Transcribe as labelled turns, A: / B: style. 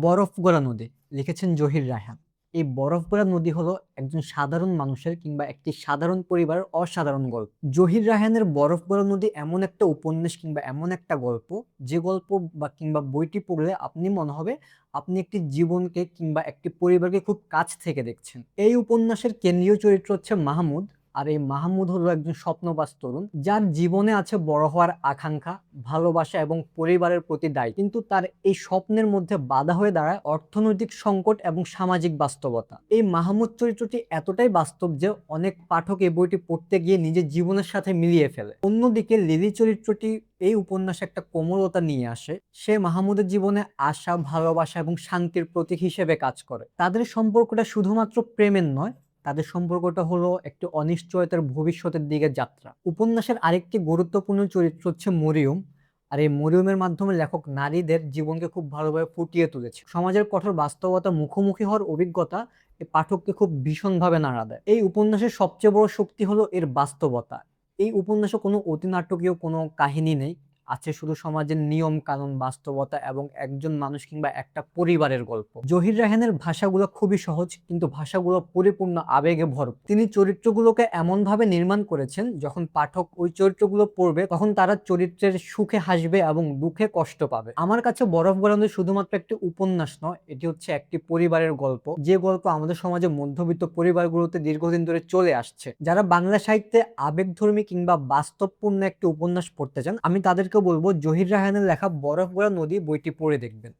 A: বরফ গড়া নদী লিখেছেন জহির রায়হান। এই বরফ গড়া নদী হলো একজন সাধারণ মানুষের কিংবা একটি সাধারণ পরিবারের অসাধারণ গল্প। জহির রায়হানের বরফ গড়া নদী এমন একটা উপন্যাস কিংবা এমন একটা গল্প, যে গল্প বা কিংবা বইটি পড়লে আপনি মনে হবে আপনি একটি জীবনকে কিংবা একটি পরিবারকে খুব কাছ থেকে দেখছেন। এই উপন্যাসের কেন্দ্রীয় চরিত্র হচ্ছে মাহমুদ। আর এই মাহমুদ হলো একজন স্বপ্নবাজ তরুণ, যার জীবনে আছে বড় হওয়ার আকাঙ্ক্ষা, ভালোবাসা এবং পরিবারের প্রতি দায়িত্ব। কিন্তু তার এই স্বপ্নের মধ্যে বাধা হয়ে দাঁড়ায় অর্থনৈতিক সংকট এবং সামাজিক বাস্তবতা। এই মাহমুদ চরিত্রটি এতটাই বাস্তব যে অনেক পাঠক এই বইটি পড়তে গিয়ে নিজের জীবনের সাথে মিলিয়ে ফেলে। অন্যদিকে লিলি চরিত্রটি এই উপন্যাসে একটা কোমলতা নিয়ে আসে। সে মাহমুদের জীবনে আশা, ভালোবাসা এবং শান্তির প্রতীক হিসেবে কাজ করে। তাদের সম্পর্কটা শুধুমাত্র প্রেমের নয়, তাদের সম্পর্কটা হলো একটি অনিশ্চয়তার ভবিষ্যতের দিকে যাত্রা। উপন্যাসের আরেকটি গুরুত্বপূর্ণ চরিত্র হচ্ছে মরিয়ম। আর এই মরিয়মের মাধ্যমে লেখক নারীদের জীবনকে খুব ভালোভাবে ফুটিয়ে তুলেছে। সমাজের কঠোর বাস্তবতা মুখোমুখি হওয়ার অভিজ্ঞতা এই পাঠককে খুব ভীষণভাবে নাড়া দেয়। এই উপন্যাসের সবচেয়ে বড় শক্তি হলো এর বাস্তবতা। এই উপন্যাসে কোনো অতিনাটকীয় কোনো কাহিনী নেই, আছে শুধু সমাজের নিয়ম কানুন, বাস্তবতা এবং একজন মানুষ কিংবা একটা পরিবারের গল্প। জহির রায়হানের ভাষাগুলো খুবই সহজ, কিন্তু ভাষাগুলো পরিপূর্ণ আবেগে ভরপুর। তিনি চরিত্রগুলোকে এমন ভাবে নির্মাণ করেছেন, যখন পাঠক ওই চরিত্রগুলো পড়বে তখন তারা চরিত্রের সুখে হাসবে এবং দুঃখে কষ্ট পাবে। আমার কাছে বরফ গড়ানো শুধুমাত্র একটি উপন্যাস নয়, এটি হচ্ছে একটি পরিবারের গল্প, যে গল্প আমাদের সমাজে মধ্যবিত্ত পরিবারগুলোতে দীর্ঘদিন ধরে চলে আসছে। যারা বাংলা সাহিত্যে আবেগধর্মী কিংবা বাস্তবপূর্ণ একটি উপন্যাস পড়তে চান, আমি তাদেরকে বলবো জহির রায়হানের লেখা বরফ গড়া নদী বইটি পড়ে দেখবেন।